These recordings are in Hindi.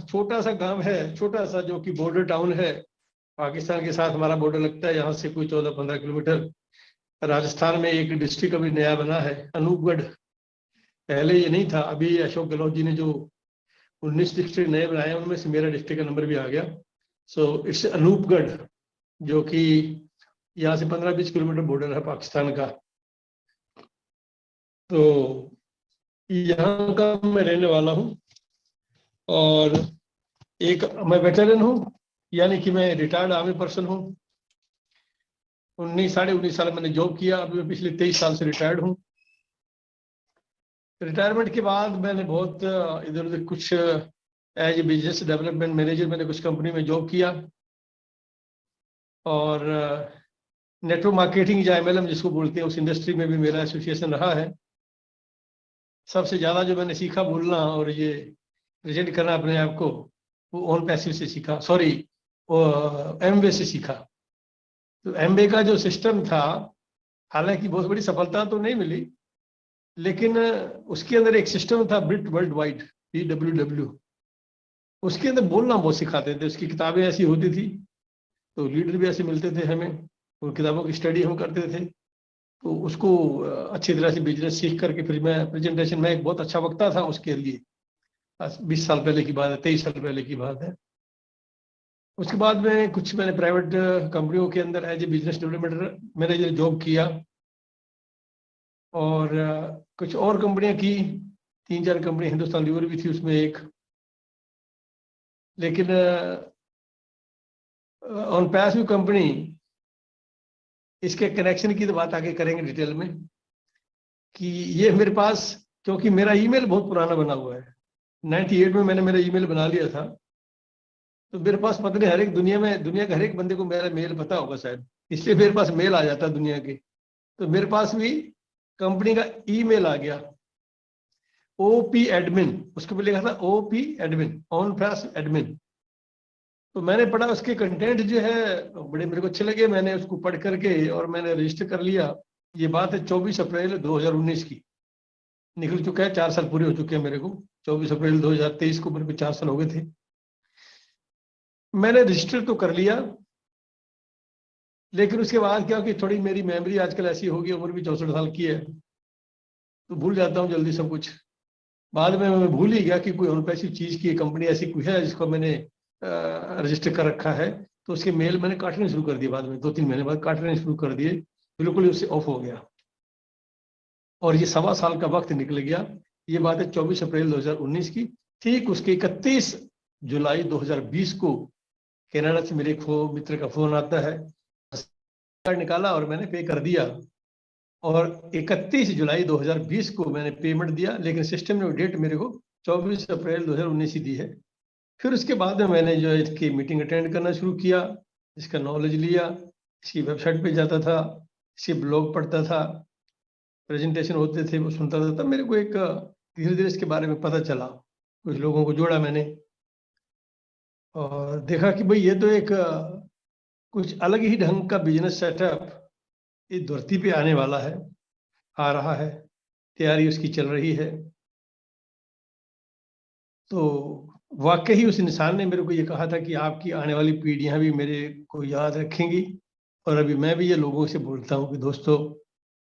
छोटा सा गांव है, छोटा सा, जो कि बॉर्डर टाउन है। पाकिस्तान के साथ हमारा बॉर्डर लगता है, यहाँ से कोई 14-15 किलोमीटर। राजस्थान में एक डिस्ट्रिक्ट अभी नया बना है, अनूपगढ़। पहले ये नहीं था, अभी अशोक गहलोत जी ने जो 19 डिस्ट्रिक्ट नए बनाए हैं, उनमें से मेरा डिस्ट्रिक्ट का नंबर भी आ गया। सो इट्स अनूपगढ़, जो कि यहाँ से 15-20 किलोमीटर बॉर्डर है पाकिस्तान का। तो यहाँ का मैं रहने वाला हूँ, और एक मैं वेटरन हूँ, यानी कि मैं रिटायर्ड आर्मी पर्सन हूँ। 19 साल मैंने जॉब किया, अभी मैं पिछले 23 साल से रिटायर्ड हूँ। रिटायरमेंट के बाद मैंने बहुत इधर उधर कुछ as a business development manager मैंने कुछ कंपनी में जॉब किया, और नेटवर्क मार्केटिंग या MLM जिसको बोलते हैं, उस इंडस्ट्री में भी मेरा एसोसिएशन रहा है। सबसे ज़्यादा जो मैंने सीखा बोलना और ये प्रेजेंट करना अपने आप को, वो ऑन पैसिव से सीखा, सॉरी एमवे से सीखा। तो एमवे का जो सिस्टम था, हालांकि बहुत बड़ी सफलता तो नहीं मिली, लेकिन उसके अंदर एक सिस्टम था ब्रिट वर्ल्ड वाइड, BWW। उसके अंदर बोलना बहुत सिखाते थे, उसकी किताबें ऐसी होती थी, तो लीडर भी ऐसे मिलते थे हमें, उन किताबों की स्टडी हम करते थे। तो उसको अच्छी तरह से बिजनेस सीख करके फिर मैं प्रेजेंटेशन में एक बहुत अच्छा वक्ता था उसके लिए। 20 साल पहले की बात है, 23 साल पहले की बात है। उसके बाद में कुछ मैंने प्राइवेट कंपनियों के अंदर as a business development manager job किया, और कुछ और कंपनियां की, 3-4 कंपनी, हिंदुस्तान लीवर भी थी उसमें एक। लेकिन ऑन पैसिव कंपनी, इसके कनेक्शन की तो बात आगे करेंगे डिटेल में, कि ये मेरे पास, क्योंकि मेरा ईमेल बहुत पुराना बना हुआ है, 98 में मैंने मेरा ईमेल बना लिया था। तो मेरे पास पता नहीं, हर एक दुनिया के हर एक बंदे को मेरा मेल पता होगा शायद, इसलिए मेरे पास मेल आ जाता दुनिया के। तो मेरे पास भी कंपनी का ईमेल आ गया, OP एडमिन, उसके ऊपर लिखा था OP एडमिन, ऑन पैस एडमिन। तो मैंने पढ़ा, उसके कंटेंट जो है बड़े मेरे को अच्छे लगे, मैंने उसको पढ़ करके और मैंने रजिस्टर कर लिया। ये बात है 24 अप्रैल 2019 की, निकल चुका है, 4 साल पूरे हो चुके हैं मेरे को। 24 अप्रैल 2023 को मेरे को 4 साल हो गए थे। मैंने रजिस्टर तो कर लिया, लेकिन उसके बाद क्या कि थोड़ी मेरी मेमोरी आजकल ऐसी होगी, उम्र भी 64 साल की है, तो भूल जाता हूँ जल्दी सब कुछ। बाद में मैं भूल ही गया कि कोई और पैसी चीज की कंपनी ऐसी कोई है जिसको मैंने रजिस्टर कर रखा है। तो उसके मेल मैंने काटने शुरू कर दिए, बाद में 2-3 महीने बाद काटने शुरू कर दिए, बिल्कुल ही उससे ऑफ हो गया। और ये 1.25 साल का वक्त निकल गया। ये बात है 24 अप्रैल 2019 की। ठीक उसके 31 जुलाई 2020 को कनाडा से मेरे एक मित्र का फोन आता है, कार्ड निकाला और मैंने पे कर दिया, और 31 जुलाई 2020 को मैंने पेमेंट दिया, लेकिन सिस्टम ने डेट मेरे को 24 अप्रैल 2019 ही दी है। फिर उसके बाद में मैंने जो है इसकी मीटिंग अटेंड करना शुरू किया, इसका नॉलेज लिया, इसकी वेबसाइट पे जाता था, इसके ब्लॉग पढ़ता था, प्रेजेंटेशन होते थे वो सुनता था। तब मेरे को एक धीरे धीरे इसके बारे में पता चला, कुछ लोगों को जोड़ा मैंने, और देखा कि भाई ये तो एक कुछ अलग ही ढंग का बिजनेस सेटअप इस धरती पे आने वाला है, आ रहा है, तैयारी उसकी चल रही है। तो वाकई उस इंसान ने मेरे को ये कहा था कि आपकी आने वाली पीढ़ियां भी मेरे को याद रखेंगी। और अभी मैं भी ये लोगों से बोलता हूँ कि दोस्तों,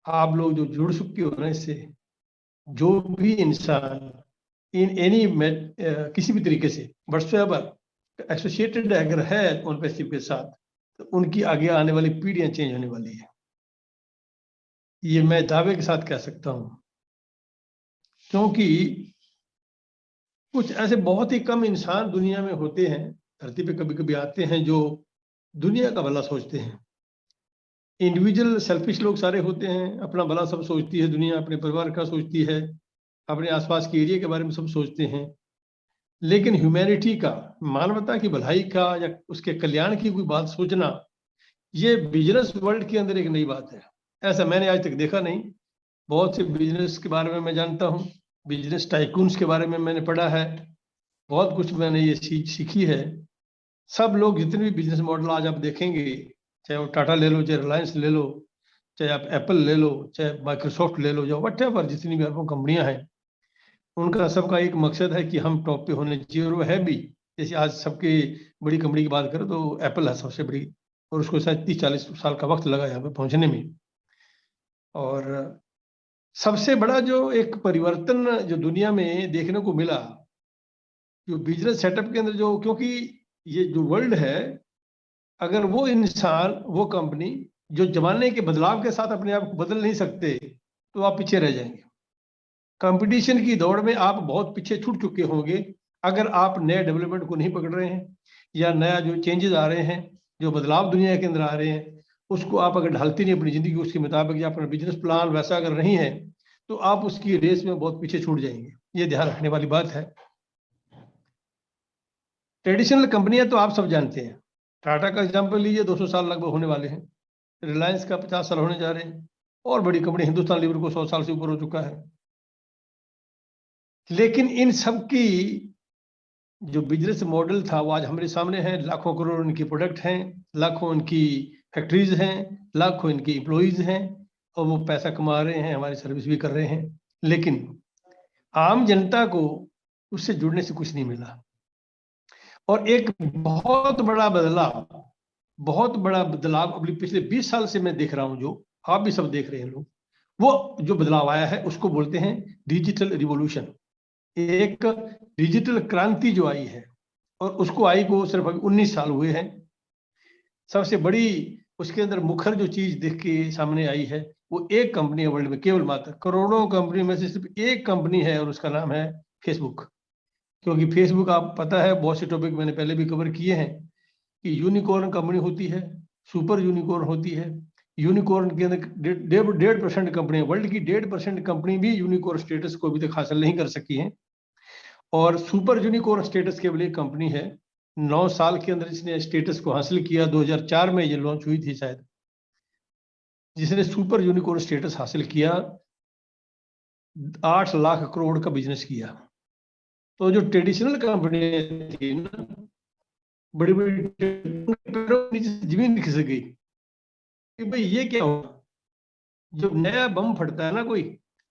आप लोग जो जुड़ चुके हो ना इससे, जो भी इंसान इन एनी किसी भी तरीके से व्हाट्सएवर एसोसिएटेड अगर है ऑन पैसिव के साथ, तो उनकी आगे आने वाली पीढ़ियां चेंज होने वाली है, ये मैं दावे के साथ कह सकता हूँ। क्योंकि कुछ ऐसे बहुत ही कम इंसान दुनिया में होते हैं, धरती पे कभी कभी आते हैं, जो दुनिया का भला सोचते हैं। इंडिविजुअल सेल्फिश लोग सारे होते हैं, अपना भला सब सोचती है दुनिया, अपने परिवार का सोचती है, अपने आसपास के एरिया के बारे में सब सोचते हैं। लेकिन ह्यूमैनिटी का, मानवता की भलाई का या उसके कल्याण की कोई बात सोचना, ये बिजनेस वर्ल्ड के अंदर एक नई बात है। ऐसा मैंने आज तक देखा नहीं। बहुत से बिजनेस के बारे में मैं जानता हूँ, बिजनेस टाइकून्स के बारे में मैंने पढ़ा है, बहुत कुछ मैंने ये सीखी है। सब लोग जितने भी बिजनेस मॉडल आज आप देखेंगे, चाहे वो टाटा ले लो, चाहे रिलायंस ले लो, चाहे आप एप्पल ले लो, चाहे माइक्रोसॉफ्ट ले लो, या वट एवर जितनी भी आपको कंपनियां हैं, उनका सबका एक मकसद है कि हम टॉप पे होने चाहिए, और वो है भी। जैसे आज सबके बड़ी कंपनी की बात करें तो एप्पल है सबसे बड़ी, और उसको शायद 30-40 साल का वक्त लगा यहाँ पे पहुंचने में। और सबसे बड़ा जो एक परिवर्तन जो दुनिया में देखने को मिला, जो बिजनेस सेटअप के अंदर जो, क्योंकि ये जो वर्ल्ड है, अगर वो इंसान, वो कंपनी जो जमाने के बदलाव के साथ अपने आप को बदल नहीं सकते, तो आप पीछे रह जाएंगे। कंपटीशन की दौड़ में आप बहुत पीछे छूट चुके होंगे अगर आप नए डेवलपमेंट को नहीं पकड़ रहे हैं, या नया जो चेंजेस आ रहे हैं, जो बदलाव दुनिया के अंदर आ रहे हैं, उसको आप अगर ढालती नहीं अपनी जिंदगी उसके मुताबिक, या अपना बिजनेस प्लान वैसा अगर नहीं है, तो आप उसकी रेस में बहुत पीछे छूट जाएंगे। ये ध्यान रखने वाली बात है। ट्रेडिशनल कंपनियां तो आप सब जानते हैं, टाटा का एग्जाम्पल लीजिए, 200 साल लगभग होने वाले हैं। रिलायंस का 50 साल होने जा रहे हैं, और बड़ी कंपनी हिंदुस्तान लीवर को 100 साल से ऊपर हो चुका है। लेकिन इन सब की जो बिजनेस मॉडल था वो आज हमारे सामने है। लाखों करोड़ उनकी प्रोडक्ट हैं, लाखों उनकी फैक्ट्रीज हैं, लाखों इनकी एम्प्लॉइज हैं, और वो पैसा कमा रहे हैं, हमारी सर्विस भी कर रहे हैं। लेकिन आम जनता को उससे जुड़ने से कुछ नहीं मिला। और एक बहुत बड़ा बदलाव अभी पिछले 20 साल से मैं देख रहा हूं, जो आप भी सब देख रहे हैं लोग, वो जो बदलाव आया है उसको बोलते हैं डिजिटल रिवॉल्यूशन। एक डिजिटल क्रांति जो आई है, और उसको आई को सिर्फ अभी 19 साल हुए हैं। सबसे बड़ी उसके अंदर मुखर जो चीज देख के सामने आई है, वो एक कंपनी है वर्ल्ड में, केवल मात्र करोड़ों कंपनी में से सिर्फ एक कंपनी है, और उसका नाम है फेसबुक। क्योंकि फेसबुक, आप पता है, बहुत से टॉपिक मैंने पहले भी कवर किए हैं कि यूनिकॉर्न कंपनी होती है, सुपर यूनिकॉर्न होती है। यूनिकॉर्न के अंदर 1.5% कंपनी, वर्ल्ड की 1.5% कंपनी भी यूनिकॉर्न स्टेटस को अभी तक हासिल नहीं कर सकी है। और सुपर यूनिकॉर्न स्टेटस केवल एक कंपनी है, 9 साल के अंदर इसने स्टेटस को हासिल किया। 2004 में ये लॉन्च हुई थी शायद, जिसने सुपर यूनिकॉर्न स्टेटस हासिल किया, 8 लाख करोड़ का बिजनेस किया। तो जो ट्रेडिशनल कंपनी थी ना, बड़ी बड़ी जमीन खिसक गई कि भाई ये क्या होगा। जब नया बम फटता है ना कोई,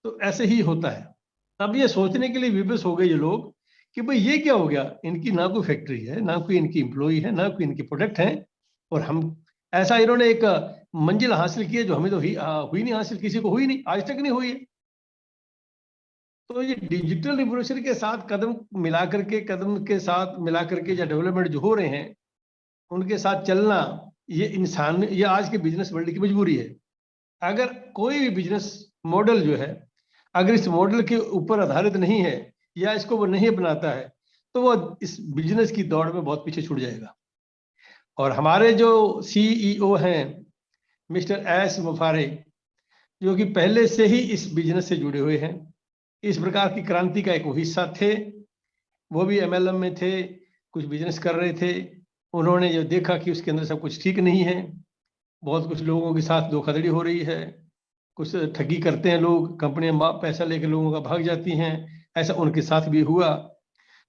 तो ऐसे ही होता है। अब ये सोचने के लिए विवश हो गए ये लोग कि भाई ये क्या हो गया, इनकी ना कोई फैक्ट्री है, ना कोई इनकी एम्प्लॉई है, ना कोई इनके प्रोडक्ट है, और हम ऐसा इन्होंने एक मंजिल हासिल की है जो हमें तो हुई नहीं हासिल, किसी को हुई नहीं, आज तक नहीं हुई है। तो ये डिजिटल रिवोल्यूशन के साथ कदम के साथ मिला करके जो डेवलपमेंट जो हो रहे हैं, उनके साथ चलना, ये आज के बिजनेस वर्ल्ड की मजबूरी है। अगर कोई भी बिजनेस मॉडल जो है, अगर इस मॉडल के ऊपर आधारित नहीं है, या इसको वो नहीं अपनाता है, तो वो इस बिजनेस की दौड़ में बहुत पीछे छूट जाएगा। और हमारे जो सीईओ हैं, मिस्टर एस मुफारे, जो कि पहले से ही इस बिजनेस से जुड़े हुए हैं, इस प्रकार की क्रांति का एक वो हिस्सा थे। वो भी एमएलएम में थे, कुछ बिजनेस कर रहे थे। उन्होंने जो देखा कि उसके अंदर सब कुछ ठीक नहीं है, बहुत कुछ लोगों के साथ धोखाधड़ी हो रही है, कुछ ठगी करते हैं लोग, कंपनियां पैसा लेकर लोगों का भाग जाती हैं, ऐसा उनके साथ भी हुआ।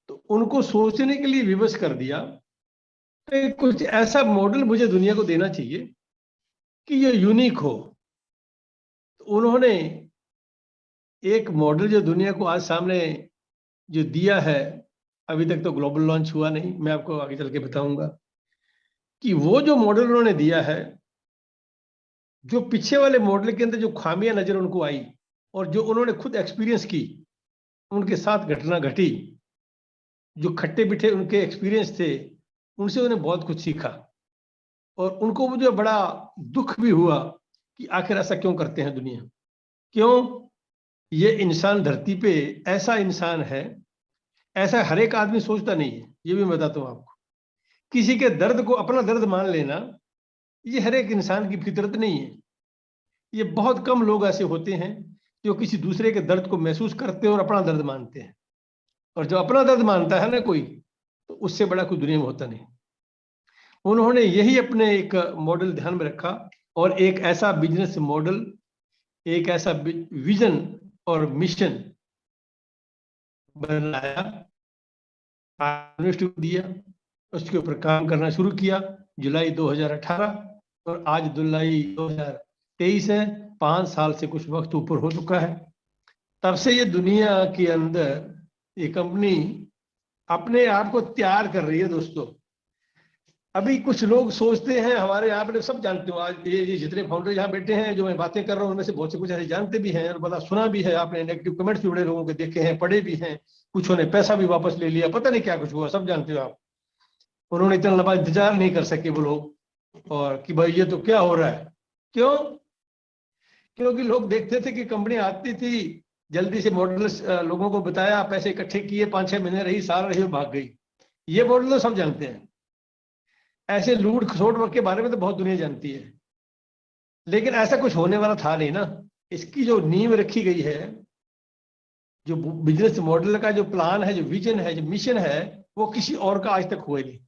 तो उनको सोचने के लिए विवश कर दिया कि कुछ ऐसा मॉडल मुझे दुनिया को देना चाहिए कि ये यूनिक हो। तो उन्होंने एक मॉडल जो दुनिया को आज सामने जो दिया है, अभी तक तो ग्लोबल लॉन्च हुआ नहीं, मैं आपको आगे चल के बताऊंगा कि वो जो मॉडल उन्होंने दिया है, जो पीछे वाले मॉडल के अंदर जो खामियां नजर उनको आई, और जो उन्होंने खुद एक्सपीरियंस की, उनके साथ घटना घटी, जो खट्टे मीठे उनके एक्सपीरियंस थे, उनसे उन्हें बहुत कुछ सीखा। और उनको मुझे बड़ा दुख भी हुआ कि आखिर ऐसा क्यों करते हैं दुनिया, क्यों ये इंसान धरती पे ऐसा इंसान है, ऐसा हर एक आदमी सोचता नहीं है। ये भी मैं बताता हूँ आपको, किसी के दर्द को अपना दर्द मान लेना, ये हर एक इंसान की फितरत नहीं है। ये बहुत कम लोग ऐसे होते हैं जो किसी दूसरे के दर्द को महसूस करते हैं और अपना दर्द मानते हैं। और जो अपना दर्द मानता है ना कोई, तो उससे बड़ा कोई दुनिया में होता नहीं। उन्होंने यही अपने एक मॉडल ध्यान में रखा, और एक ऐसा बिजनेस मॉडल, एक ऐसा विजन और मिशन बनाया, यूनिवर्सिटी दिया, उसके ऊपर काम करना शुरू किया जुलाई 2018, और आज जुलाई 2023 है, 5 साल से कुछ वक्त ऊपर हो चुका है। तब से ये दुनिया के अंदर ये कंपनी अपने आप को तैयार कर रही है दोस्तों। अभी कुछ लोग सोचते हैं, हमारे यहाँ पे सब जानते हो, आज ये जितने फाउंडर यहाँ बैठे हैं जो मैं बातें कर रहा हूँ उनमें से बहुत से कुछ ऐसे जानते भी हैं और बड़ा सुना भी है, आपने नेगेटिव कमेंट्स भी बड़े लोगों के देखे हैं, पढ़े भी हैं, कुछ ने पैसा भी वापस ले लिया, पता नहीं क्या कुछ हुआ, सब जानते हो आप। उन्होंने इतना लंबा इंतजार नहीं कर सके वो लोग, और कि भाई ये तो क्या हो रहा है। क्यों? क्योंकि लोग देखते थे कि कंपनी आती थी, जल्दी से मॉडल लोगों को बताया, पैसे इकट्ठे किए, 5-6 महीने रही, साल रही और भाग गई। ये मॉडल तो सब जानते हैं। ऐसे लूट खसोट के बारे में तो बहुत दुनिया जानती है, लेकिन ऐसा कुछ होने वाला था नहीं ना। इसकी जो नींव रखी गई है, जो बिजनेस मॉडल का जो प्लान है, जो विजन है, जो मिशन है, वो किसी और का आज तक हुआ नहीं।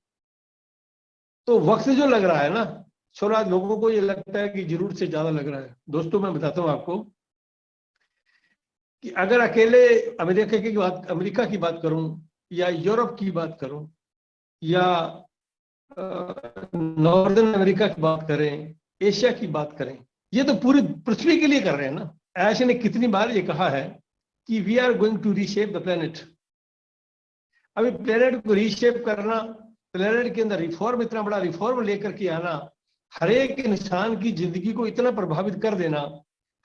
तो वक्त जो लग रहा है ना, थोड़ा लोगों को ये लगता है कि जरूरत से ज्यादा लग रहा है। दोस्तों मैं बताता हूँ आपको कि अगर अकेले अमेरिका की बात करूं, या यूरोप की बात करूं, या नॉर्दर्न अमेरिका की बात करें, एशिया की बात करें, ये तो पूरी पृथ्वी के लिए कर रहे हैं ना। ऐश ने कितनी बार ये कहा है कि we are going to reshape the planet. अभी प्लेनेट को रीशेप करना, प्लेनेट के अंदर रिफॉर्म, इतना बड़ा रिफॉर्म लेकर के आना, हर एक इंसान की जिंदगी को इतना प्रभावित कर देना,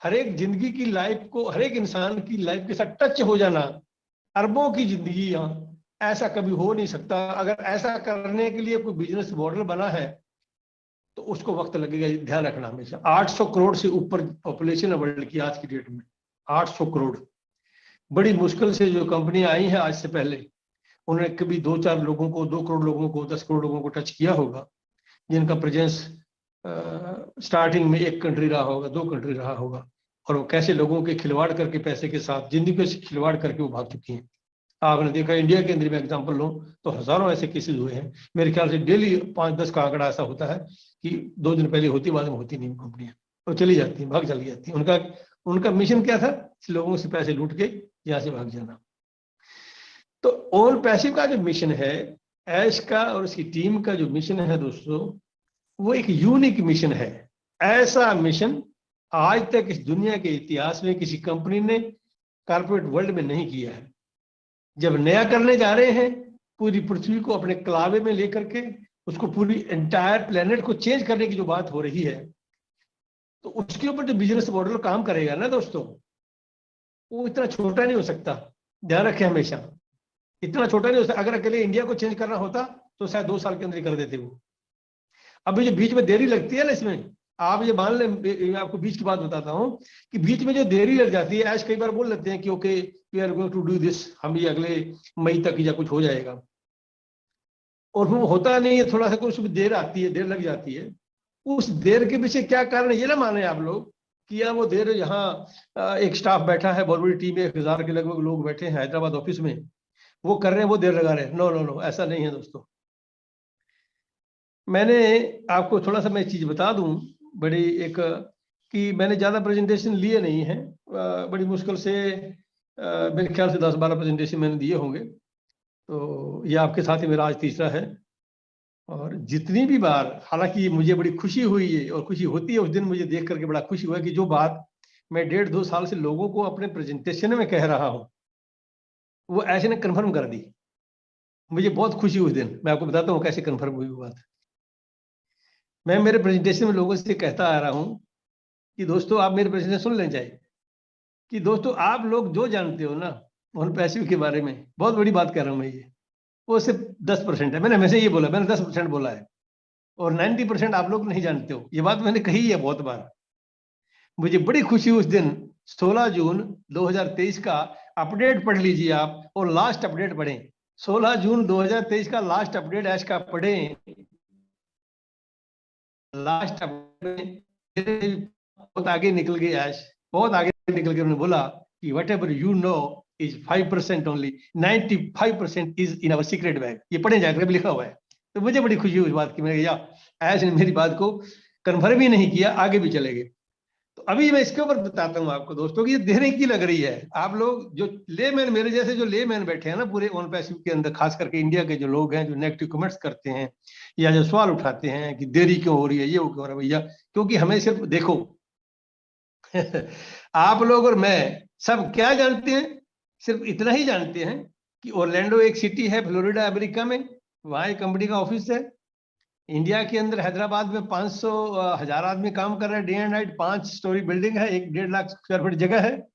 हर एक जिंदगी की लाइफ को, हर एक इंसान की लाइफ के साथ टच हो जाना, अरबों की जिंदगी, ऐसा कभी हो नहीं सकता। अगर ऐसा करने के लिए कोई बिजनेस मॉडल बना है तो उसको वक्त लगेगा, ध्यान रखना हमेशा। 800 करोड़ से ऊपर पॉपुलेशन है वर्ल्ड की आज की डेट में, 800 करोड़। बड़ी मुश्किल से जो कंपनी आई है आज से पहले, उन्होंने कभी 2-4 लोगों को, 2 करोड़ लोगों को, 10 करोड़ लोगों को टच किया होगा, जिनका प्रेजेंस स्टार्टिंग में 1 कंट्री रहा होगा, 2 कंट्री रहा होगा, और वो कैसे लोगों के खिलवाड़ करके, पैसे के साथ, जिंदगी से खिलवाड़ करके वो भाग चुकी हैं। आपने देखा इंडिया के अंदर में एग्जांपल लो तो हजारों ऐसे केसेस हुए हैं। मेरे ख्याल से डेली 5-10 का आंकड़ा ऐसा होता है कि 2 दिन पहले होती, बाद में होती नहीं कंपनियां, वो चली जाती हैं, भाग चली जाती हैं। उनका उनका मिशन क्या था? लोगों से पैसे लूट के यहाँ से भाग जाना। तो ओन पैसिव का जो मिशन है, ऐश का और उसकी टीम का जो मिशन है दोस्तों, वो एक यूनिक मिशन है। ऐसा मिशन आज तक इस दुनिया के इतिहास में किसी कंपनी ने कॉर्पोरेट वर्ल्ड में नहीं किया है। जब नया करने जा रहे हैं, पूरी पृथ्वी को अपने कलावे में लेकर के, उसको पूरी एंटायर प्लेनेट को चेंज करने की जो बात हो रही है, तो उसके ऊपर जो बिजनेस मॉडल काम करेगा ना दोस्तों, वो इतना छोटा नहीं हो सकता। ध्यान रखें हमेशा, इतना छोटा नहीं हो सकता। अगर अकेले इंडिया को चेंज करना होता तो शायद 2 साल के अंदर ही कर देते वो। अभी जो बीच में देरी लगती है ना इसमें, आप ये मान लें, मैं आपको बीच की बात बताता हूँ कि बीच में जो देरी लग जाती है, ऐश कई बार बोल लेते हैं कि okay we are going to do this, हम ये अगले मई तक या कुछ हो जाएगा, और वो होता नहीं है। थोड़ा सा कुछ देर आती है, देर लग जाती है। उस देर के पीछे क्या कारण है, ये ना माने आप लोग कि यार वो देर, यहाँ एक स्टाफ बैठा है, बहुत बड़ी टीम है, 1000 के लगभग लोग बैठे हैं हैदराबाद ऑफिस में, वो कर रहे हैं, वो देर लगा रहे हैं। नो नो नो, ऐसा नहीं है दोस्तों। मैंने आपको थोड़ा सा मैं चीज बता दूं, बड़ी एक, कि मैंने ज्यादा प्रेजेंटेशन लिए नहीं है, बड़ी मुश्किल से मेरे ख्याल से 10-12 प्रेजेंटेशन मैंने दिए होंगे। तो ये आपके साथ ही मेरा आज तीसरा है। और जितनी भी बार, हालांकि मुझे बड़ी खुशी हुई है और खुशी होती है, उस दिन मुझे देख करके बड़ा खुशी हुआ कि जो बात मैं 1.5-2 साल से लोगों को अपने प्रेजेंटेशन में कह रहा हूँ, वो ऐसे ने कन्फर्म कर दी। मुझे बहुत खुशी हुई उस दिन। मैं आपको बताता हूँ कैसे कन्फर्म हुई वो बात। मैं मेरे प्रेजेंटेशन में लोगों से कहता आ रहा हूँ कि दोस्तों आप मेरे प्रेजेंटेशन सुन लें जाए, कि दोस्तों आप लोग जो जानते हो ना ओन पैसिव के बारे में, बहुत बड़ी बात कर रहा हूँ मैं, ये वो सिर्फ 10% है। मैंने हमेशा ये बोला, मैंने 10% बोला है, और 90% आप लोग नहीं जानते हो। ये बात मैंने कही है बहुत बार। मुझे बड़ी खुशी उस दिन 16 जून 2023 का अपडेट पढ़ लीजिए आप, और लास्ट अपडेट पढ़ें। 16 जून 2023 का लास्ट अपडेट ऐश का पढ़ें। लास्ट अपडेट बहुत आगे निकल गई ऐश, बहुत आगे निकल के उन्होंने बोला कि what ever you know is 5% only, 95% is in our secret bag. ये पढ़े जाकर लिखा हुआ है। तो मुझे बड़ी खुशी हुई इस बात की। मैं या ऐश ने मेरी बात को कन्फर्म ही नहीं किया, आगे भी चले गए। तो अभी मैं इसके ऊपर बताता हूँ आपको दोस्तों कि ये देने की लग रही है। आप लोग जो लेमैन, मेरे जैसे जो लेमैन बैठे हैं ना पूरे ओन पैसिव के अंदर, खास करके इंडिया के जो लोग हैं, जो नेगेटिव कमेंट्स करते हैं या जो सवाल उठाते हैं कि देरी क्यों हो रही है, ये क्यों हो रहा है भैया, क्योंकि हमें सिर्फ देखो आप लोग और मैं सब क्या जानते हैं? सिर्फ इतना ही जानते हैं कि ओरलैंडो एक सिटी है फ्लोरिडा अमेरिका में, वहां एक कंपनी का ऑफिस है। इंडिया के अंदर हैदराबाद में 500,000 आदमी काम कर रहे हैं day and night. 5 story building है, 1.5 लाख स्क्वायर फीट जगह है।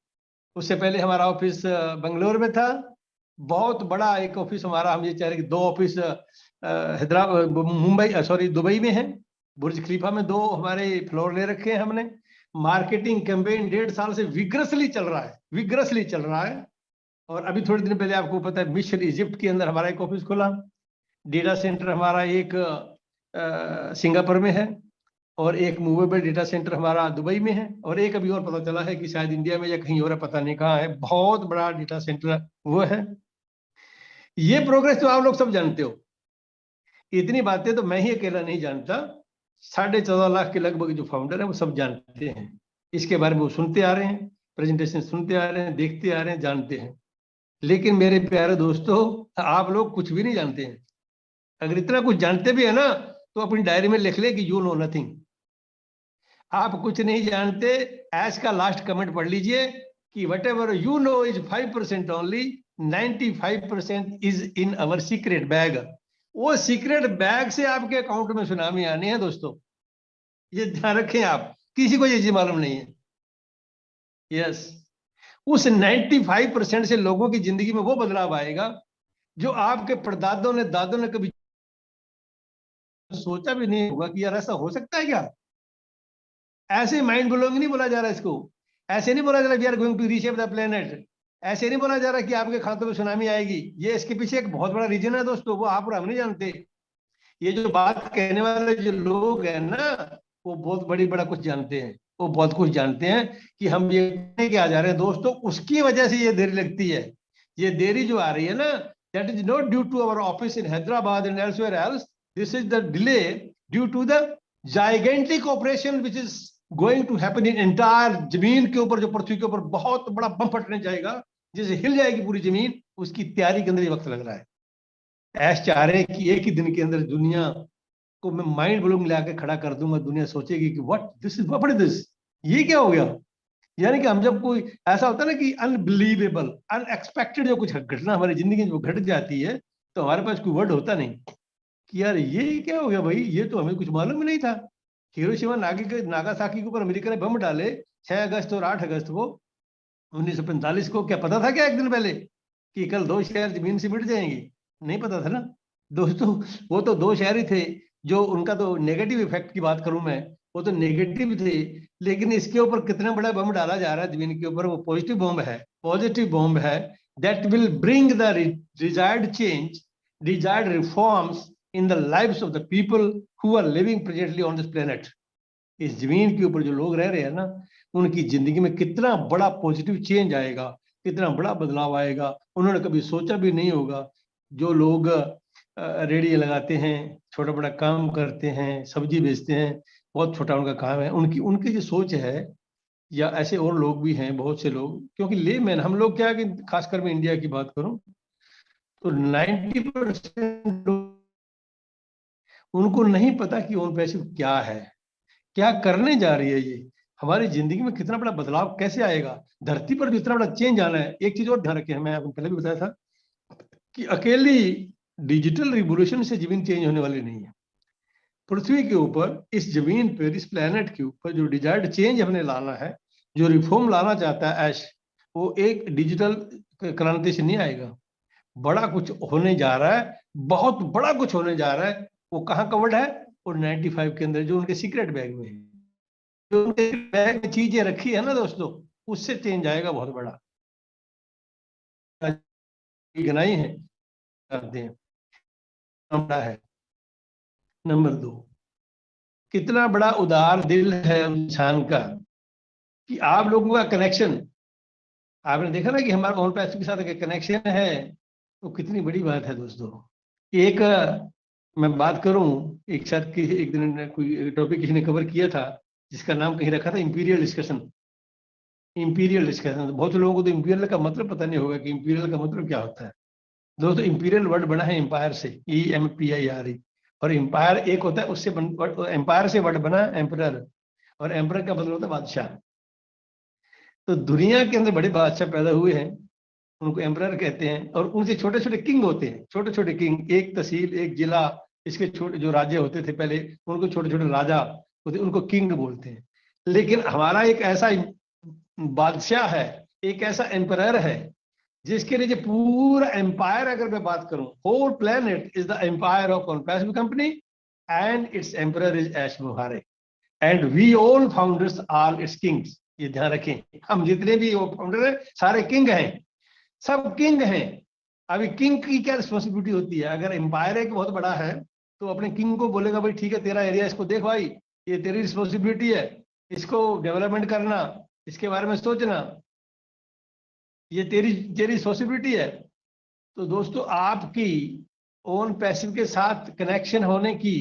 उससे पहले हमारा ऑफिस बंगलोर में था, बहुत बड़ा एक ऑफिस हमारा। हम ये चाह रहे कि 2 office Hyderabad Mumbai sorry Dubai में है। बुर्ज खलीफा में 2 हमारे फ्लोर ले रखे हैं हमने। मार्केटिंग कैंपेन 1.5 साल से विग्रसली चल रहा है, विग्रसली चल रहा है। और अभी थोड़े दिन पहले आपको पता है मिस्र इजिप्ट के अंदर हमारा एक ऑफिस खुला। डेटा सेंटर हमारा एक सिंगापुर में है, और एक मूवेबल डेटा सेंटर हमारा दुबई में है, और एक अभी और पता चला है कि शायद इंडिया में या कहीं और है, पता नहीं कहाँ है। बहुत बड़ा डेटा सेंटर वो है। ये प्रोग्रेस तो आप लोग सब जानते हो। इतनी बातें तो मैं ही अकेला नहीं जानता, 14.5 लाख के लगभग जो फाउंडर है वो सब जानते हैं। इसके बारे में वो सुनते आ रहे हैं, प्रेजेंटेशन सुनते आ रहे हैं, देखते आ रहे हैं, जानते हैं। लेकिन मेरे प्यारे दोस्तों, आप लोग कुछ भी नहीं जानते हैं। अगर इतना कुछ जानते भी है ना, तो अपनी डायरी में लिख ले कि यू नो नथिंग। आप कुछ नहीं जानते। ऐश का लास्ट कमेंट पढ़ लीजिए कि what ever you know is 5% only, 95% is in our secret bag. वो सीक्रेट बैग से आपके अकाउंट में सुनामी आनी है दोस्तों, ये ध्यान रखें आप। किसी को ये चीज मालूम नहीं है। यस, उस 95% से लोगों की जिंदगी में वो बदलाव आएगा जो आपके परदादों ने दादों ने कभी सोचा भी नहीं होगा कि यार ऐसा हो सकता है क्या। ऐसे माइंड ब्लोइंग नहीं बोला जा रहा इसको। ऐसे नहीं बोला जा रहा we are going to reshape the planet. ऐसे नहीं बोला जा रहा कि आपके खातों में सुनामी आएगी। ये इसके पीछे एक बहुत बड़ा रीजन है दोस्तों, वो आप और हम नहीं जानते। ये जो बात कहने वाले जो लोग हैं ना, वो बहुत बड़ा कुछ जानते हैं। वो बहुत कुछ जानते हैं कि हम ये क्या जा रहे हैं दोस्तों, उसकी वजह से ये देरी लगती है। ये देरी जो आ रही है ना, that is not due to our office in Hyderabad and elsewhere else. This is the delay due to the gigantic operation which is going to happen in entire जमीन के ऊपर, जो पृथ्वी के ऊपर बहुत बड़ा बम फटने जाएगा, जिसे हिल जाएगी पूरी जमीन। उसकी तैयारी के अंदर ये वक्त लग रहा है। ऐश चाह रहे हैं कि एक ही दिन के अंदर दुनिया को मैं माइंड ब्लोइंग लाके खड़ा कर दूंगा। दुनिया सोचेगी कि what this is, what is this, ये क्या हो गया। यानी कि हम जब कोई ऐसा होता है ना कि अनबिलीवेबल अनएक्सपेक्टेड जो कुछ घटना हमारी जिंदगी में घट जाती है, तो हमारे पास कोई वर्ड होता नहीं कि यार ये क्या हो गया भाई, ये तो हमें कुछ मालूम ही नहीं था। हिरोशिमा नागासाकी के ऊपर अमेरिका ने बम डाले 6 अगस्त और 8 अगस्त को 1945 को। क्या पता था क्या एक दिन पहले कि कल 2 शहर जमीन से मिट जाएंगी? नहीं पता था ना दोस्तों। वो तो 2 शहर ही थे जो, उनका तो नेगेटिव इफेक्ट की बात करूं मैं, वो तो नेगेटिव थे। लेकिन इसके ऊपर कितना बड़ा बम डाला जा रहा है जमीन के ऊपर, वो पॉजिटिव बम है, पॉजिटिव बम है। That will bring the desired change, desired reforms in the lives of the people who are living presently on this planet. इस जमीन के ऊपर जो लोग रह रहे हैं ना, उनकी जिंदगी में कितना बड़ा पॉजिटिव चेंज आएगा, कितना बड़ा बदलाव आएगा, उन्होंने कभी सोचा भी नहीं होगा। जो लोग रेडी लगाते हैं, छोटा बड़ा काम करते हैं, सब्जी बेचते हैं, बहुत छोटा उनका काम है, उनकी उनकी जो सोच है, या ऐसे और लोग भी हैं बहुत से लोग, क्योंकि लेमैन हम लोग क्या कि खासकर मैं इंडिया की बात करूं तो 90% उनको नहीं पता कि ओन पैसिव क्या है, क्या करने जा रही है ये, हमारी जिंदगी में कितना बड़ा बदलाव कैसे आएगा, धरती पर जितना बड़ा चेंज आना है। एक चीज और ध्यान रखें, मैं आपको पहले भी बताया था कि अकेली डिजिटल रिवोल्यूशन से जमीन चेंज होने वाली नहीं है। पृथ्वी के ऊपर, इस जमीन पर, इस प्लेनेट के ऊपर जो डिजायर्ड चेंज हमने लाना है, जो रिफॉर्म लाना चाहता है ऐश, वो एक डिजिटल क्रांति से नहीं आएगा। बड़ा कुछ होने जा रहा है, बहुत बड़ा कुछ होने जा रहा है। वो कहाँ कवर्ड है? और 95 के अंदर जो उनके सीक्रेट बैग में है, जो उनके बैग में चीजें रखी है ना दोस्तों, उससे चेंज आएगा बहुत बड़ा। गनाई है करते हैं है। नंबर 2, कितना बड़ा उदार दिल है इंसान का कि आप लोगों का कनेक्शन, आपने देखा ना कि हमारा ओन पैसे के साथ एक कनेक्शन है, तो कितनी बड़ी बात है दोस्तों। एक मैं बात करूं, एक साथ की एक दिन कोई टॉपिक किसी ने कवर किया था जिसका नाम कहीं रखा था इंपीरियल डिस्कशन। इंपीरियल डिस्कशन, बहुत से लोगों को तो इंपीरियल का मतलब पता नहीं होगा कि इंपीरियल का मतलब क्या होता है। दोस्तों इंपीरियल वर्ड बना है एम्पायर से, EMPIRE, और एम्पायर एक होता है, उससे एम्पायर से वर्ड बना एम्परर, और एम्परर का मतलब होता है बादशाह। तो दुनिया के अंदर बड़े बादशाह पैदा हुए हैं, उनको एम्परर कहते हैं, और उनसे छोटे छोटे किंग होते हैं, छोटे छोटे किंग, एक तहसील एक जिला, इसके छोटे जो राज्य होते थे पहले, उनको छोटे छोटे राजा होते, उनको किंग बोलते हैं। लेकिन हमारा एक ऐसा बादशाह है, एक ऐसा एम्परर है जिसके नीचे पूरा एम्पायर, अगर मैं बात करूं, whole planet is the empire of Onpassive company and its emperor is Ash Mufareh and we all founders are its kings. ये ध्यान रखें, हम जितने भी फाउंडर हैं सारे किंग हैं, सब किंग हैं। अभी किंग की क्या रिस्पॉन्सिबिलिटी होती है? अगर एम्पायर एक बहुत बड़ा है तो अपने किंग को बोलेगा भाई ठीक है तेरा एरिया, इसको देख भाई, ये तेरी रिस्पॉन्सिबिलिटी है, इसको डेवलपमेंट करना, इसके बारे में सोचना, ये तेरी तेरी रिस्पॉन्सिबिलिटी है। तो दोस्तों, आपकी ओन पैसिव के साथ कनेक्शन होने की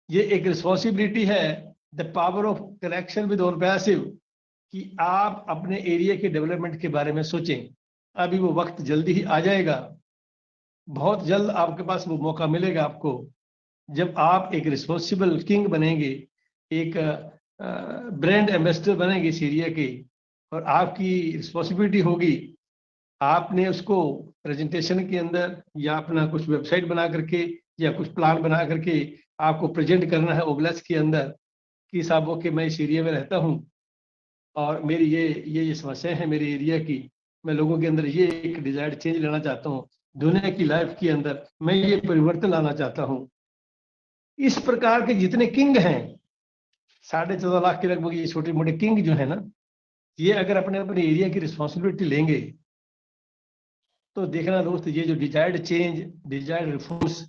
ये एक रिस्पॉन्सिबिलिटी है, the power of connection with own passive, कि आप अपने एरिया के डेवलपमेंट के बारे में सोचें। अभी वो वक्त जल्दी ही आ जाएगा, बहुत जल्द आपके पास वो मौका मिलेगा आपको, जब आप एक रिस्पॉन्सिबल किंग बनेंगे, एक ब्रांड एम्बेसडर बनेंगे इस एरिया के, और आपकी रिस्पॉन्सिबिलिटी होगी, आपने उसको प्रेजेंटेशन के अंदर या अपना कुछ वेबसाइट बना करके या कुछ प्लान बना करके आपको प्रेजेंट करना है ओबलेस के अंदर कि साहब ओके मैं इस एरिया में रहता हूँ और मेरी ये समस्या है मेरे एरिया की, मैं लोगों के अंदर ये एक डिजायर्ड चेंज लाना चाहता हूँ, दुनिया की लाइफ के अंदर मैं ये परिवर्तन लाना चाहता हूँ। इस प्रकार के जितने किंग हैं, 14.5 लाख के लगभग ये छोटे मोटे किंग जो है ना, ये अगर अपने अपने एरिया की रिस्पॉन्सिबिलिटी लेंगे तो देखना दोस्त, ये जो डिजायर्ड चेंज, डिजायर्ड रिफॉर्म्स,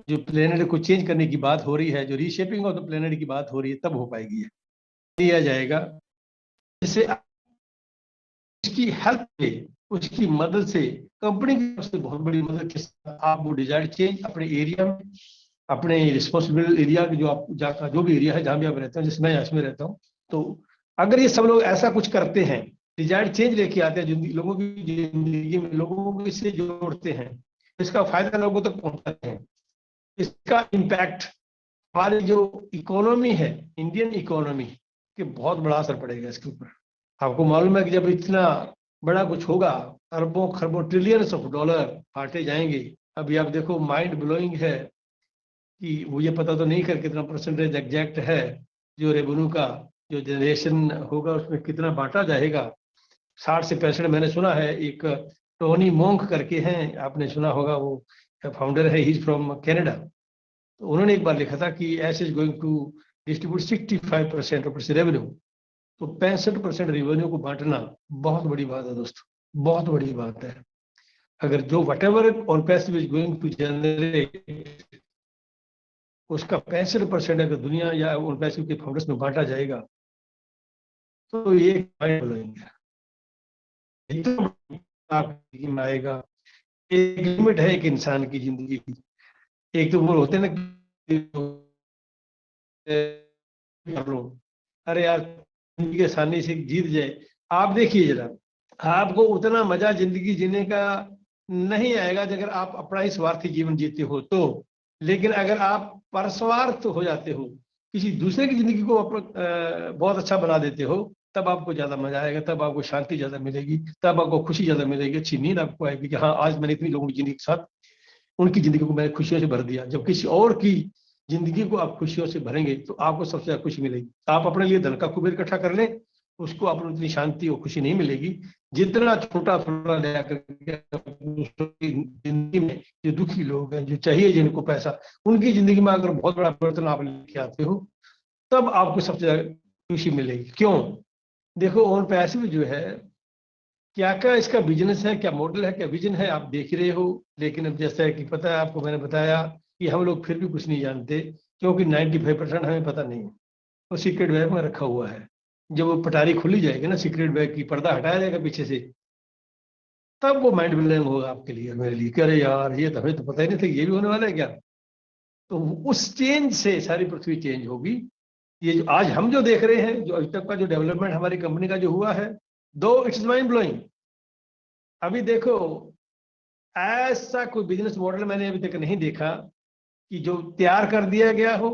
जो प्लेनेट को चेंज करने की बात हो रही है, जो रीशेपिंग ऑफ द प्लेनेट की बात हो रही है, तब हो पाएगी, दिया जाएगा। जिससे उसकी हेल्प से, उसकी मदद से, कंपनी की तरफ से बहुत बड़ी मदद के साथ आप वो डिजायर्ड चेंज अपने एरिया में, अपने रिस्पॉन्सिबल एरिया जो आप जो भी एरिया है जहां भी आप रहते हैं, जैसे मैं इसमें रहता हूँ, तो अगर ये सब लोग ऐसा कुछ करते हैं, डिजायर्ड चेंज लेके आते हैं लोगों की जिंदगी में, लोगों को इससे जोड़ते हैं, इसका फायदा लोगों तक पहुंचाते हैं, इसका इम्पैक्ट हमारी जो इकोनॉमी है, इंडियन इकोनॉमी के बहुत बड़ा असर पड़ेगा इसके ऊपर। आपको मालूम है कि जब इतना बड़ा कुछ होगा, अरबों खरबों ट्रिलियंस ऑफ डॉलर बांटे जाएंगे। अभी आप देखो, माइंड ब्लोइंग है कि वो ये पता तो नहीं कर कितना परसेंटेज एग्जैक्ट है जो रेवेन्यू का जो जनरेशन होगा उसमें कितना बांटा जाएगा। 60 से 65 मैंने सुना है, एक टोनी मोंक करके हैं, आपने सुना होगा, वो फाउंडर है, ही इज फ्रॉम कनाडा। तो उन्होंने एक बार लिखा था कि S is going to distribute 65% of its revenue. तो 65% रेवेन्यू को बांटना बहुत बड़ी बात है दोस्तों, बहुत बड़ी बात है। अगर जो whatever OnPassive is going to generate, उसका 65% अगर दुनिया या ऑन पैसिव के फाउंडर्स में बांटा जाएगा तो ये माइंड ब्लोइंग है। आपकी में आएगा, एक लिमिट है एक इंसान की जिंदगी की। एक तो वो होते हैं ना, अरे यार जिंदगी आसानी से जीत जाए। आप देखिए जरा, आपको उतना मजा जिंदगी जीने का नहीं आएगा अगर आप अपना ही स्वार्थी जीवन जीते हो तो। लेकिन अगर आप परस्वार्थ हो जाते हो, किसी दूसरे की जिंदगी को बहुत अच्छा बना देते हो, तब आपको ज्यादा मजा आएगा, तब आपको शांति ज्यादा मिलेगी, तब आपको खुशी ज्यादा मिलेगी, अच्छी नींद आपको आएगी कि हाँ आज मैंने इतनी लोगों की जिंदगी के साथ उनकी जिंदगी को मैंने खुशियों से भर दिया। जब किसी और की जिंदगी को आप खुशियों से भरेंगे तो आपको सबसे ज्यादा खुशी मिलेगी। आप अपने लिए धन का कुबेर इकट्ठा कर लें, उसको आपको इतनी शांति और खुशी नहीं मिलेगी जितना छोटा थोड़ा ले जिंदगी में जो दुखी लोग हैं, जो चाहिए जिनको पैसा, उनकी जिंदगी में अगर बहुत बड़ा परिवर्तन आप लेके आते हो, तब आपको सबसे ज्यादा खुशी मिलेगी। क्यों? देखो, ओन पैसिव जो है, क्या क्या इसका बिजनेस है, क्या मॉडल है, क्या विजन है, आप देख रहे हो। लेकिन अब जैसा है कि पता है आपको, मैंने बताया कि हम लोग फिर भी कुछ नहीं जानते, क्योंकि 95% हमें पता नहीं है, वो सीक्रेट बैग में रखा हुआ है। जब वो पटारी खुली जाएगी ना, सीक्रेट बैग की पर्दा हटाया जाएगा पीछे से, तब वो माइंड ब्लोइंग होगा आपके लिए, मेरे लिए, कि अरे यार ये तो हमें तो पता ही नहीं था ये भी होने वाला है क्या। तो उस चेंज से सारी पृथ्वी चेंज होगी। ये जो आज हम जो देख रहे हैं, जो अभी तक का जो डेवलपमेंट हमारी कंपनी का जो हुआ है, दो इट्स माइंड ब्लोइंग। अभी देखो, ऐसा कोई बिजनेस मॉडल मैंने अभी तक नहीं देखा कि जो तैयार कर दिया गया हो,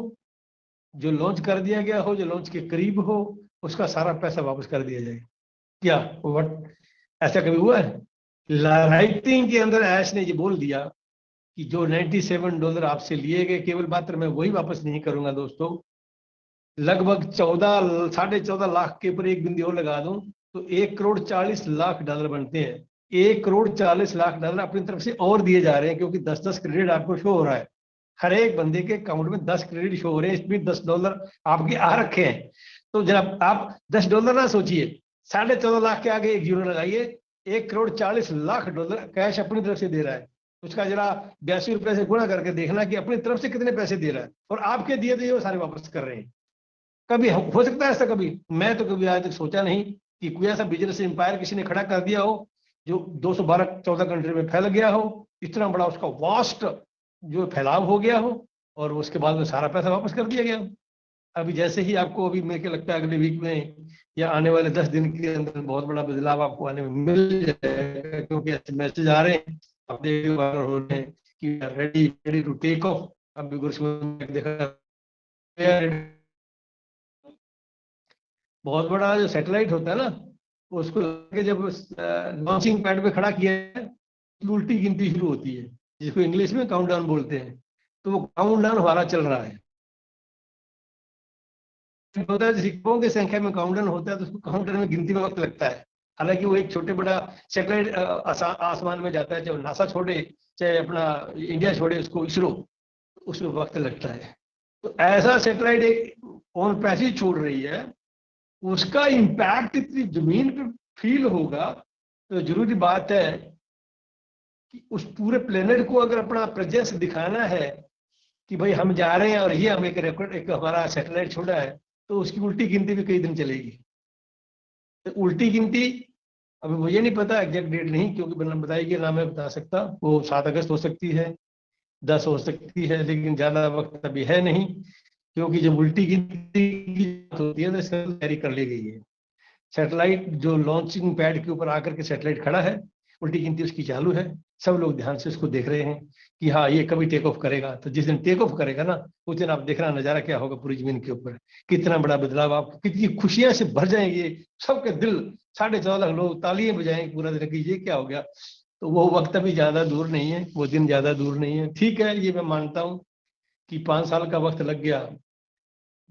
जो लॉन्च कर दिया गया हो, जो लॉन्च के करीब हो, उसका सारा पैसा वापस कर दिया जाए। क्या व्हाट, ऐसा कभी हुआ है? राइटिंग के अंदर ऐश ने ये बोल दिया कि जो $97 आपसे लिए गए केवल मात्र मैं वही वापस नहीं करूंगा दोस्तों। लगभग 14.5 लाख के ऊपर एक बिंदी और लगा दूं तो $1,40,00,000 बनते हैं। $1,40,00,000 अपनी तरफ से और दिए जा रहे हैं, क्योंकि 10-10 क्रेडिट आपको शो हो रहा है। हर एक बंदे के अकाउंट में 10 क्रेडिट शो हो रहे हैं, इसमें $10 आपके आ रखे हैं। तो जब आप $10 ना सोचिए, 14.5 लाख के आगे एक जीरो लगाइए, $1,40,00,000 कैश अपनी तरफ से दे रहा है। उसका जरा 82 रुपए से गुणा करके देखना कि अपनी तरफ से कितने पैसे दे रहा है, और आपके दिए दिए वो सारे वापस कर रहे हैं। कभी हो सकता है ऐसा? कभी मैं तो कभी आज तक सोचा नहीं कि कोई ऐसा बिजनेस एम्पायर किसी ने खड़ा कर दिया हो जो 212-14 कंट्री में फैल गया हो, इतना बड़ा उसका वास्ट जो फैलाव हो गया हो, और उसके बाद में सारा पैसा वापस कर दिया गया। अभी जैसे ही आपको, अभी मेरे को लगता है अगले वीक में या आने वाले 10 दिन के अंदर बहुत बड़ा बदलाव आपको आने में मिल जाएगा, क्योंकि ऐसे मैसेज आ रहे हैं, आप देख हो रहे हैं कि ready ready to take off. अभी देखा बहुत बड़ा जो सैटेलाइट होता है ना, उसको लेके जब लॉन्चिंग पैड पे खड़ा किया है तो उल्टी गिनती शुरू होती है, जिसको इंग्लिश में काउंटडाउन बोलते हैं। तो वो काउंटडाउन हमारा चल रहा है। होता है सिक्कों की संख्या में काउंटडाउन होता है, तो उसको काउंटडाउन में गिनती में वक्त लगता है। हालांकि वो एक छोटे बड़ा सैटेलाइट आसमान में जाता है, चाहे नासा छोड़े चाहे अपना इंडिया छोड़े उसको इसरो, उसमें वक्त लगता है। तो ऐसा सैटेलाइट एक ऑन पैसे छोड़ रही है, उसका इम्पैक्ट इतनी जमीन पर फील होगा, तो जरूरी बात है कि उस पूरे प्लेनेट को अगर अपना प्रेजेंस दिखाना है कि भाई हम जा रहे हैं और ये हम एक रेकॉर्ड, एक हमारा सैटेलाइट छोड़ा है, तो उसकी उल्टी गिनती भी कई दिन चलेगी। तो उल्टी गिनती अभी मुझे नहीं पता, एग्जैक्ट डेट नहीं, क्योंकि बताएगी ना मैं बता सकता। वो 7 अगस्त हो सकती है, 10 हो सकती है, लेकिन ज्यादा वक्त अभी है नहीं, क्योंकि जब उल्टी गिनती की बात होती है तो इसका तैयारी कर ली गई है। सैटेलाइट जो लॉन्चिंग पैड के ऊपर आकर के सैटेलाइट खड़ा है, उल्टी गिनती उसकी चालू है। सब लोग ध्यान से उसको देख रहे हैं कि हाँ ये कभी टेक ऑफ करेगा। तो जिस दिन टेक ऑफ करेगा ना, उस दिन आप देखना नजारा क्या होगा पूरी जमीन के ऊपर, कितना बड़ा बदलाव, आपको कितनी खुशियां से भर जाएंगे सबके दिल। 14.5 लाख लोग तालियां बजाएंगे पूरा दिन कि ये क्या हो गया। तो वो वक्त अभी ज्यादा दूर नहीं है, वो दिन ज्यादा दूर नहीं है। ठीक है, ये मैं मानता हूँ कि 5 साल का वक्त लग गया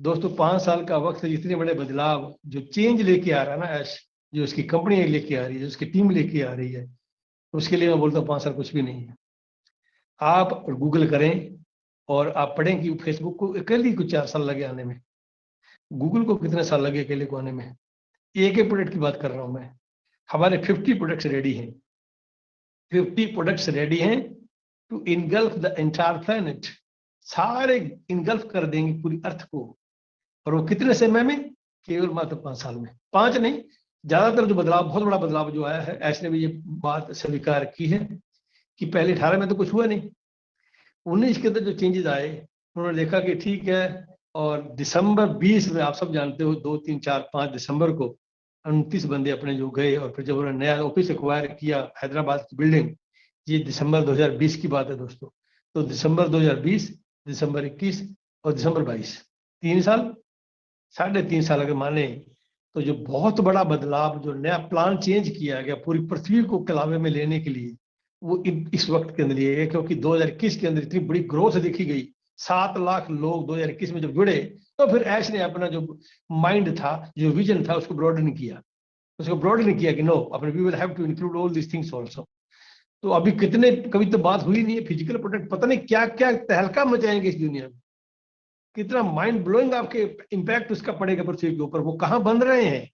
दोस्तों। 5 साल का वक्त, इतने बड़े बदलाव जो चेंज लेके आ रहा है ना ऐश, जो उसकी कंपनी लेके आ रही है, जो उसकी टीम लेके आ रही है, उसके लिए मैं बोलता हूँ 5 साल कुछ भी नहीं है। आप गूगल करें और आप पढ़ें कि फेसबुक को अकेले कुछ 4 साल लगे आने में, गूगल को कितने साल लगे अकेले को आने में। एक एक प्रोडक्ट की बात कर रहा हूं मैं। हमारे 50 प्रोडक्ट्स रेडी हैं, 50 प्रोडक्ट्स रेडी हैं to engulf the entire planet. सारे इनगल्फ कर देंगे पूरी अर्थ को, और वो कितने समय में? केवल मात्र 5 साल में। 5 नहीं, ज्यादातर जो बदलाव, बहुत बड़ा बदलाव जो आया है, ऐसे ने भी ये बात स्वीकार की है कि पहले 18 में तो कुछ हुआ नहीं, 19 के अंदर जो चेंजेस आए, उन्होंने देखा कि ठीक है। और दिसंबर 20 में आप सब जानते हो, 2, 3, 4, 5 दिसंबर को 29 बंदे अपने जो गए, और फिर जब उन्होंने नया ऑफिस एक्वायर किया हैदराबाद की बिल्डिंग, ये दिसंबर 2020 की बात है दोस्तों। तो दिसंबर 2020, दिसंबर 21 और दिसंबर 22, 3 साल, 3.5 साल अगर माने, तो जो बहुत बड़ा बदलाव, जो नया प्लान चेंज किया गया पूरी पृथ्वी को कलावे में लेने के लिए, वो इस वक्त के अंदर ये है। क्योंकि 2021 के अंदर इतनी बड़ी ग्रोथ देखी गई, 7 लाख लोग 2021 में जब जुड़े, तो फिर ऐश ने अपना जो माइंड था, जो विजन था, उसको ब्रॉडन किया। उसको ब्रॉडन किया कि नो, अपने we will have to include all this things also. तो अभी कितने, कभी तो बात हुई नहीं है, फिजिकल प्रोडक्ट पता नहीं क्या क्या तहलका मचाएंगे इस दुनिया में, कितना माइंड ब्लोइंग आपके इम्पैक्ट उसका पड़ेगा पृथ्वी के ऊपर। वो कहाँ बन रहे हैं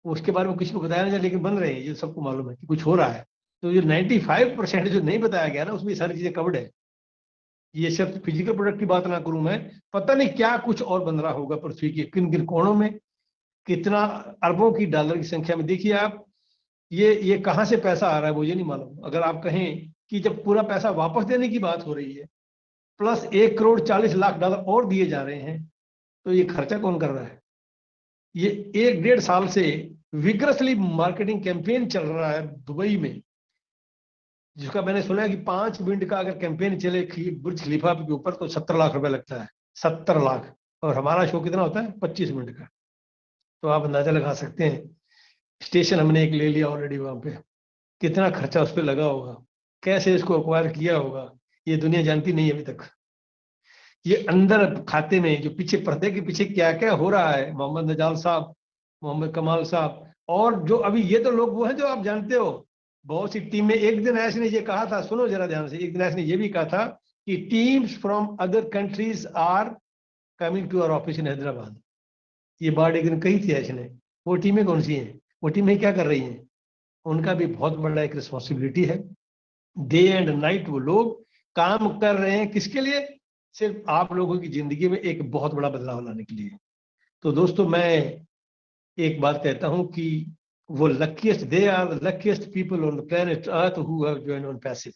उसके बारे में किसी को बताया नहीं जाए, लेकिन बन रहे हैं, ये सबको मालूम है कि कुछ हो रहा है। तो ये 95% जो नहीं बताया गया ना, उसमें सारी चीजें कवर्ड है। ये सिर्फ फिजिकल प्रोडक्ट की बात ना करूं मैं, पता नहीं क्या कुछ और बन रहा होगा पृथ्वी के किन किन कोणों में, कितना अरबों की डॉलर की संख्या में। देखिए आप, ये कहाँ से पैसा आ रहा है मुझे नहीं मालूम। अगर आप कहें कि जब पूरा पैसा वापस देने की बात हो रही है, प्लस $1,40,00,000 और दिए जा रहे हैं, तो ये खर्चा कौन कर रहा है? ये 1-1.5 साल से विग्रसली मार्केटिंग कैंपेन चल रहा है दुबई में, जिसका मैंने सुना है कि 5 मिनट का अगर कैंपेन चले बुर्ज खलीफा के ऊपर, तो 70 लाख रुपए लगता है, 70 लाख। और हमारा शो कितना होता है? 25 मिनट का। तो आप अंदाजा लगा सकते हैं स्टेशन हमने एक ले लिया ऑलरेडी वहां पे, कितना खर्चा उस पर लगा होगा, कैसे इसको एक्वायर किया होगा, ये दुनिया जानती नहीं अभी तक। ये अंदर खाते में जो पीछे पर्दे के पीछे क्या क्या हो रहा है, मोहम्मद नजाल साहब, मोहम्मद कमाल साहब, और जो अभी ये तो लोग वो हैं जो आप जानते हो, बहुत सी टीम में। एक दिन ऐसे ने ये कहा था, सुनो जरा ध्यान से, एक दिन ऐसे ने ये भी कहा था कि teams from other countries are coming to our office in Hyderabad. ये बात एक दिन कही थी ऐसे ने। वो टीमें कौन सी हैं, वो टीमें क्या कर रही हैं? उनका भी बहुत बड़ा एक रिस्पॉन्सिबिलिटी है। डे एंड नाइट वो लोग काम कर रहे हैं, किसके लिए? सिर्फ आप लोगों की जिंदगी में एक बहुत बड़ा बदलाव लाने के लिए। तो दोस्तों, मैं एक बात कहता हूं कि वो luckiest, they are the luckiest people on the planet earth who have join OnPassive.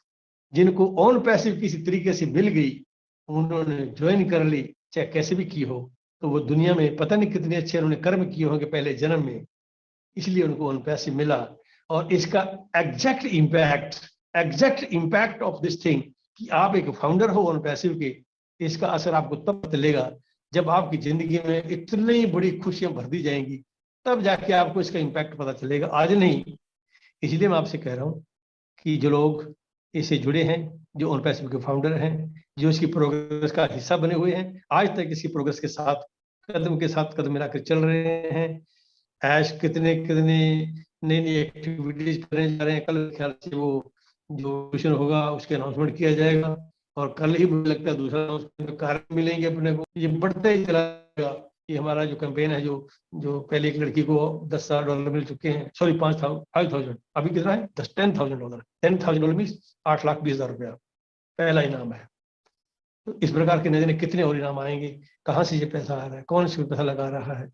जिनको ऑन पैसिव किसी तरीके से मिल गई, उन्होंने ज्वाइन कर ली, चाहे कैसे भी की हो, तो वो दुनिया में पता नहीं कितने अच्छे उन्होंने कर्म किए होंगे पहले जन्म में, इसलिए उनको ऑन पैसिव मिला। और इसका exact impact of this thing कि आप एक फाउंडर हो ऑन पैसिव के, इसका असर आपको तब चलेगा जब आपकी जिंदगी में इतनी बड़ी खुशियां भर दी जाएंगी, तब जाके आपको इसका इम्पैक्ट पता चलेगा, आज नहीं। इसलिए मैं आपसे कह रहा हूं कि जो लोग इससे जुड़े हैं, जो ऑन पैसिव के फाउंडर हैं, जो इसकी प्रोग्रेस का हिस्सा बने हुए हैं, आज तक इसकी प्रोग्रेस के साथ कदम मिलाकर चल रहे हैं, ऐश कितने कितने नई नई एक्टिविटीज करने जा रहे हैं। कल ख्याल से वो जो मिशन होगा उसके अनाउंसमेंट किया जाएगा, और कल ही मुझे लगता है दूसरा अनाउंसमेंट कार मिलेंगे अपने को। ये बढ़ते ही चला जाएगा। ये हमारा जो कैंपेन है, जो पहले एक लड़की को $10,000 मिल चुके हैं, सॉरी 5,000, अभी कितना है, $10,000। $10,000 मीन 8,20,000 पहला इनाम है। तो इस प्रकार के न जाने कितने और इनाम आएंगे, कहाँ से ये पैसा आ रहा है, कौन सी पैसा लगा रहा है।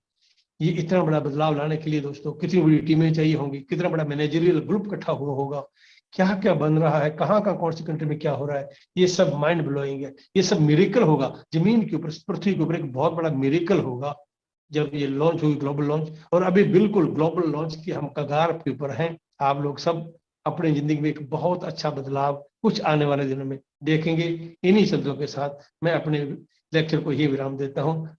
ये इतना बड़ा बदलाव लाने के लिए दोस्तों कितनी बड़ी टीमें चाहिए होंगी, कितना बड़ा मैनेजरियल ग्रुप इकट्ठा हुआ होगा, क्या क्या बन रहा है, कहाँ कहाँ कौन सी कंट्री में क्या हो रहा है, ये सब माइंड ब्लोइंग है। ये सब मिरेकल होगा जमीन के ऊपर, पृथ्वी के ऊपर एक बहुत बड़ा मिरेकल होगा जब ये लॉन्च होगी, ग्लोबल लॉन्च। और अभी बिल्कुल ग्लोबल लॉन्च की हम कगार के ऊपर हैं। आप लोग सब अपनी जिंदगी में एक बहुत अच्छा बदलाव कुछ आने वाले दिनों में देखेंगे। इन्हीं शब्दों के साथ मैं अपने लेक्चर को ये विराम देता हूँ।